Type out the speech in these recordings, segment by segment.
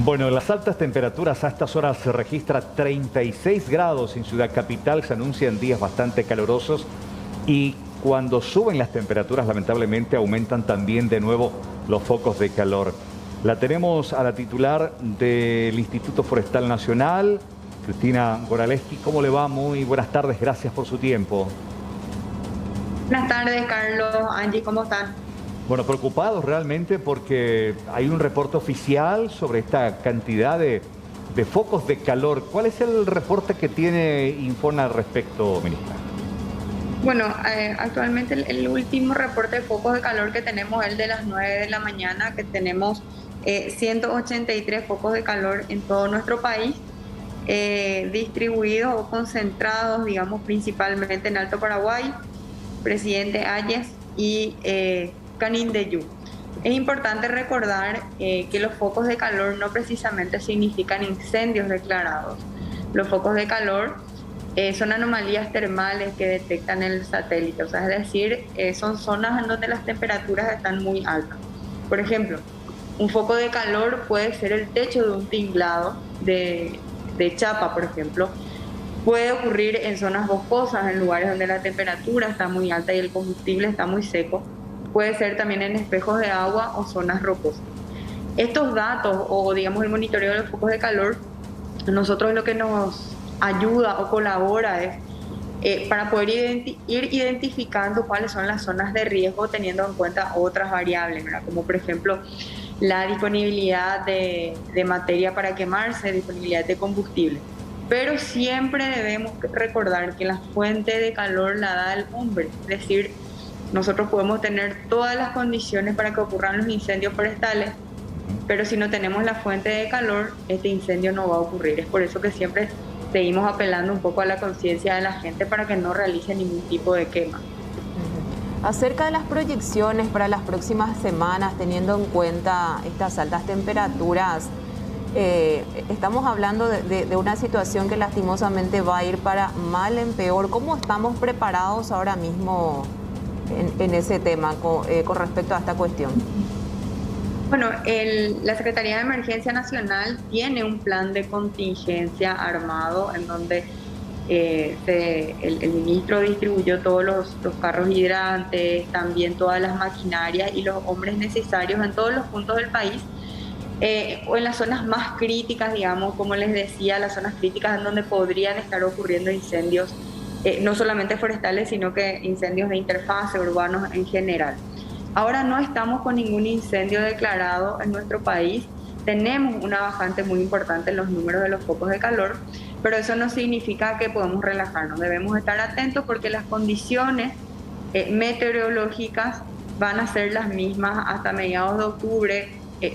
Bueno, las altas temperaturas a estas horas se registra 36 grados en Ciudad Capital, se anuncian días bastante calurosos y cuando suben las temperaturas lamentablemente aumentan también de nuevo los focos de calor. La tenemos a la titular del Instituto Forestal Nacional, Cristina Goraleski. ¿Cómo le va? Muy buenas tardes, gracias por su tiempo. Buenas tardes, Carlos, Angie, ¿cómo están? Bueno, preocupados realmente porque hay un reporte oficial sobre esta cantidad de focos de calor. ¿Cuál es el reporte que tiene Infona al respecto, ministra? Bueno, actualmente el último reporte de focos de calor que tenemos es el de las 9 de la mañana, que tenemos 183 focos de calor en todo nuestro país, distribuidos o concentrados, digamos, principalmente en Alto Paraguay, Presidente Hayes y Canindeyú. Es importante recordar que los focos de calor no precisamente significan incendios declarados. Los focos de calor son anomalías termales que detectan el satélite, o sea, es decir, son zonas en donde las temperaturas están muy altas. Por ejemplo, un foco de calor puede ser el techo de un tinglado de chapa, por ejemplo. Puede ocurrir en zonas boscosas, en lugares donde la temperatura está muy alta y el combustible está muy seco. Puede ser también en espejos de agua o zonas rocosas. Estos datos, o digamos el monitoreo de los focos de calor, nosotros lo que nos ayuda o colabora es para poder ir identificando cuáles son las zonas de riesgo teniendo en cuenta otras variables, ¿verdad? Como por ejemplo la disponibilidad de materia para quemarse, disponibilidad de combustible. Pero siempre debemos recordar que la fuente de calor la da el hombre, es decir, nosotros podemos tener todas las condiciones para que ocurran los incendios forestales, pero si no tenemos la fuente de calor, este incendio no va a ocurrir. Es por eso que siempre seguimos apelando un poco a la conciencia de la gente para que no realice ningún tipo de quema. Acerca de las proyecciones para las próximas semanas, teniendo en cuenta estas altas temperaturas, estamos hablando de una situación que lastimosamente va a ir para mal en peor. ¿Cómo estamos preparados ahora mismo en ese tema con respecto a esta cuestión? Bueno, la Secretaría de Emergencia Nacional tiene un plan de contingencia armado en donde el ministro distribuyó todos los carros hidrantes, también todas las maquinarias y los hombres necesarios en todos los puntos del país, o en las zonas más críticas, digamos, como les decía, las zonas críticas en donde podrían estar ocurriendo incendios, no solamente forestales, sino que incendios de interfase, urbanos en general. Ahora no estamos con ningún incendio declarado en nuestro país. Tenemos una bajante muy importante en los números de los focos de calor, pero eso no significa que podemos relajarnos. Debemos estar atentos porque las condiciones meteorológicas van a ser las mismas hasta mediados de octubre,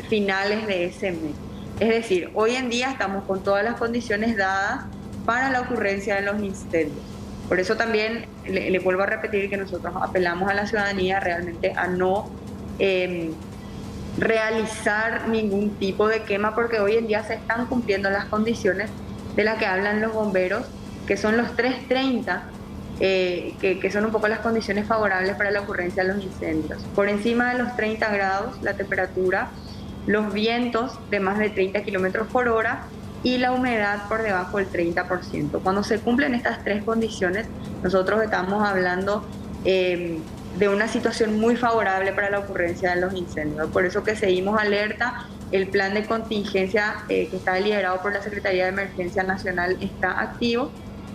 finales de ese mes. Es decir, hoy en día estamos con todas las condiciones dadas para la ocurrencia de los incendios. Por eso también le vuelvo a repetir que nosotros apelamos a la ciudadanía realmente a no realizar ningún tipo de quema, porque hoy en día se están cumpliendo las condiciones de las que hablan los bomberos, que son los 330, que son un poco las condiciones favorables para la ocurrencia de los incendios. Por encima de los 30 grados la temperatura, los vientos de más de 30 kilómetros por hora y la humedad por debajo del 30%. Cuando se cumplen estas tres condiciones, nosotros estamos hablando de una situación muy favorable para la ocurrencia de los incendios. Por eso que seguimos alerta. El plan de contingencia que está liderado por la Secretaría de Emergencia Nacional está activo,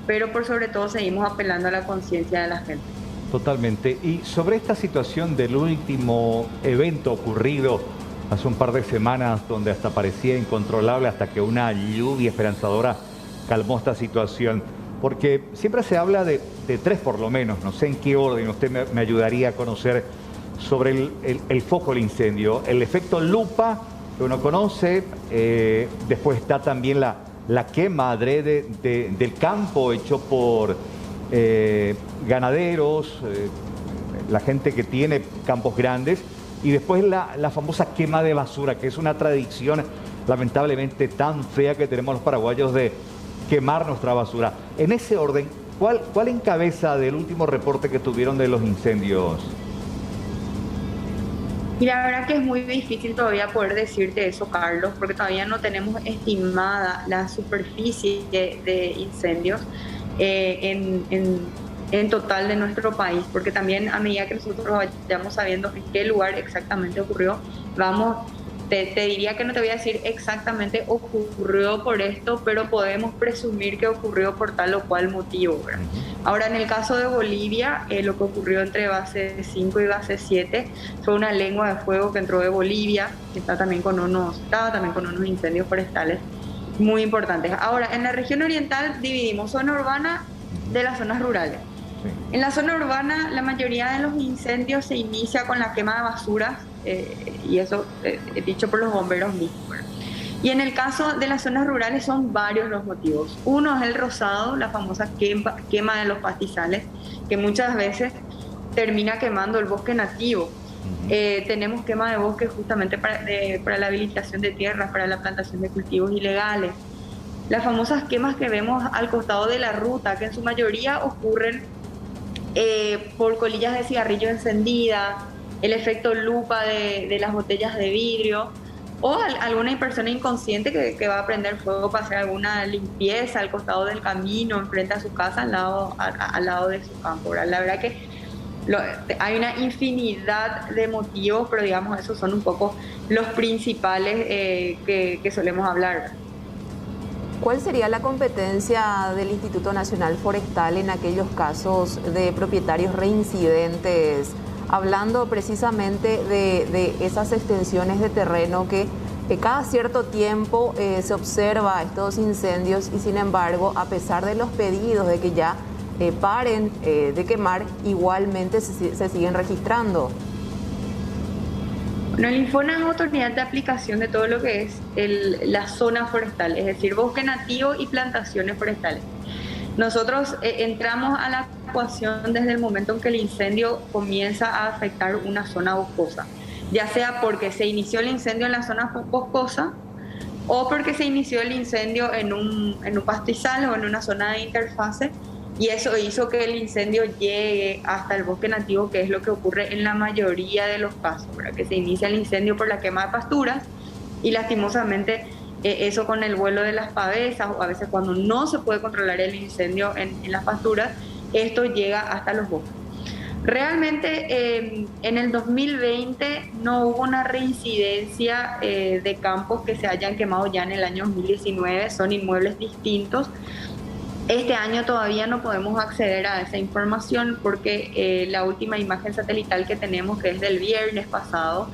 pero por sobre todo seguimos apelando a la conciencia de la gente. Totalmente. Y sobre esta situación del último evento ocurrido hace un par de semanas, donde hasta parecía incontrolable, hasta que una lluvia esperanzadora calmó esta situación. Porque siempre se habla de tres por lo menos, no sé en qué orden, usted me ayudaría a conocer sobre el foco del incendio. El efecto lupa, que uno conoce, después está también la quema adrede del campo hecho por ganaderos, la gente que tiene campos grandes, y después la famosa quema de basura, que es una tradición lamentablemente tan fea que tenemos los paraguayos de quemar nuestra basura. En ese orden, ¿cuál encabeza del último reporte que tuvieron de los incendios? Y la verdad que es muy difícil todavía poder decirte eso, Carlos, porque todavía no tenemos estimada la superficie de incendios en total de nuestro país, porque también a medida que nosotros vayamos sabiendo en qué lugar exactamente ocurrió, te diría que no te voy a decir exactamente ocurrió por esto, pero podemos presumir que ocurrió por tal o cual motivo, ¿verdad? Ahora, en el caso de Bolivia, lo que ocurrió entre base 5 y base 7 fue una lengua de fuego que entró de Bolivia, que estaba también con unos incendios forestales muy importantes. Ahora, en la región oriental dividimos zona urbana de las zonas rurales. En la zona urbana, la mayoría de los incendios se inicia con la quema de basuras, y eso dicho por los bomberos mismos. Y en el caso de las zonas rurales son varios los motivos. Uno es el rozado, la famosa quema de los pastizales, que muchas veces termina quemando el bosque nativo. Tenemos quema de bosque justamente para la habilitación de tierras, para la plantación de cultivos ilegales. Las famosas quemas que vemos al costado de la ruta, que en su mayoría ocurren por colillas de cigarrillo encendidas, el efecto lupa de las botellas de vidrio, o alguna persona inconsciente que va a prender fuego para hacer alguna limpieza al costado del camino, enfrente a su casa, al lado de su campo, ¿verdad? La verdad que hay una infinidad de motivos, pero digamos esos son un poco los principales que solemos hablar. ¿Cuál sería la competencia del Instituto Nacional Forestal en aquellos casos de propietarios reincidentes? Hablando precisamente de esas extensiones de terreno que cada cierto tiempo se observa estos incendios y sin embargo, a pesar de los pedidos de que ya paren de quemar, igualmente se siguen registrando. Bueno, el INFONA es autoridad de aplicación de todo lo que es la zona forestal, es decir, bosque nativo y plantaciones forestales. Nosotros entramos a la ecuación desde el momento en que el incendio comienza a afectar una zona boscosa, ya sea porque se inició el incendio en la zona boscosa o porque se inició el incendio en un pastizal o en una zona de interfase, y eso hizo que el incendio llegue hasta el bosque nativo, que es lo que ocurre en la mayoría de los casos, ¿verdad? Que se inicia el incendio por la quema de pasturas y lastimosamente eso con el vuelo de las pavesas, o a veces cuando no se puede controlar el incendio en las pasturas, esto llega hasta los bosques. Realmente en el 2020 no hubo una reincidencia de campos que se hayan quemado ya en el año 2019, son inmuebles distintos. Este año todavía no podemos acceder a esa información porque la última imagen satelital que tenemos, que es del viernes pasado,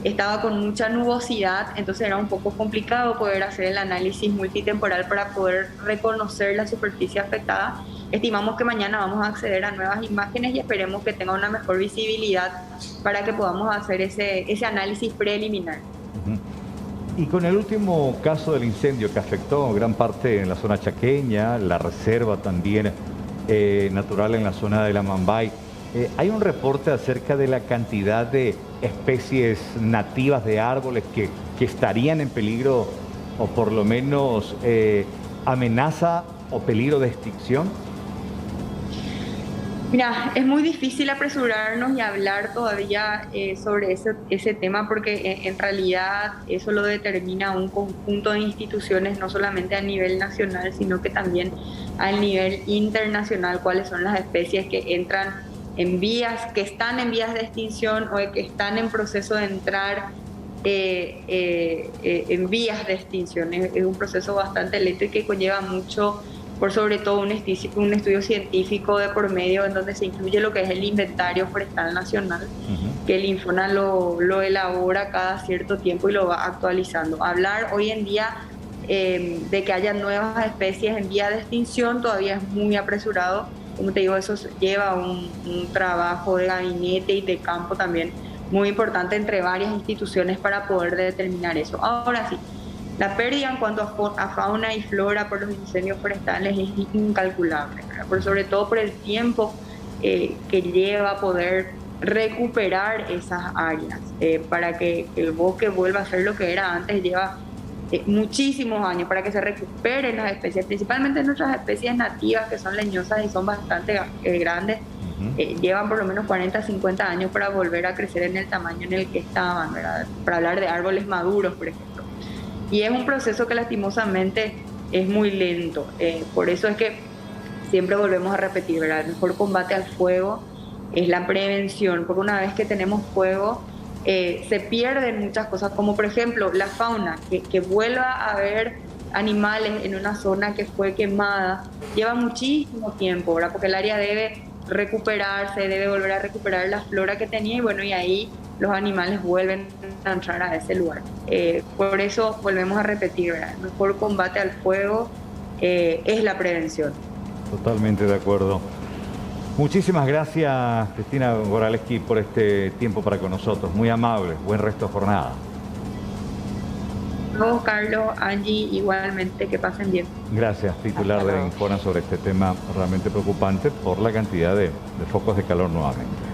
estaba con mucha nubosidad, entonces era un poco complicado poder hacer el análisis multitemporal para poder reconocer la superficie afectada. Estimamos que mañana vamos a acceder a nuevas imágenes y esperemos que tenga una mejor visibilidad para que podamos hacer ese análisis preliminar. Y con el último caso del incendio que afectó gran parte en la zona chaqueña, la reserva también natural en la zona de la Mambay, hay un reporte acerca de la cantidad de especies nativas de árboles que estarían en peligro o por lo menos amenaza o peligro de extinción. Mira, es muy difícil apresurarnos y hablar todavía sobre ese tema porque en realidad eso lo determina un conjunto de instituciones, no solamente a nivel nacional, sino que también a nivel internacional, cuáles son las especies que entran en vías, que están en vías de extinción o que están en proceso de entrar en vías de extinción. Es un proceso bastante lento y que conlleva mucho, por sobre todo un estudio científico de por medio en donde se incluye lo que es el inventario forestal nacional, que el INFONA lo elabora cada cierto tiempo y lo va actualizando. Hablar hoy en día de que haya nuevas especies en vía de extinción todavía es muy apresurado. Como te digo, eso lleva un trabajo de gabinete y de campo también muy importante entre varias instituciones para poder determinar eso. Ahora sí, la pérdida en cuanto a fauna y flora por los incendios forestales es incalculable, ¿verdad? Sobre todo por el tiempo que lleva poder recuperar esas áreas. Para que el bosque vuelva a ser lo que era antes, lleva muchísimos años para que se recuperen las especies, principalmente nuestras especies nativas que son leñosas y son bastante grandes. llevan por lo menos 40, 50 años para volver a crecer en el tamaño en el que estaban, ¿verdad? Para hablar de árboles maduros, por ejemplo. Y es un proceso que lastimosamente es muy lento. Por eso es que siempre volvemos a repetir, ¿verdad? El mejor combate al fuego es la prevención, porque una vez que tenemos fuego, se pierden muchas cosas, como por ejemplo la fauna, que vuelva a haber animales en una zona que fue quemada, lleva muchísimo tiempo, ¿verdad? Porque el área debe recuperarse, debe volver a recuperar la flora que tenía y bueno, y ahí los animales vuelven a entrar a ese lugar. Por eso volvemos a repetir, ¿verdad? El mejor combate al fuego es la prevención. Totalmente de acuerdo. Muchísimas gracias, Cristina Goraleski, por este tiempo para con nosotros. Muy amable. Buen resto de jornada. Vos, Carlos, Angie, igualmente, que pasen bien. Gracias, titular de Informa sobre este tema realmente preocupante por la cantidad de focos de calor nuevamente.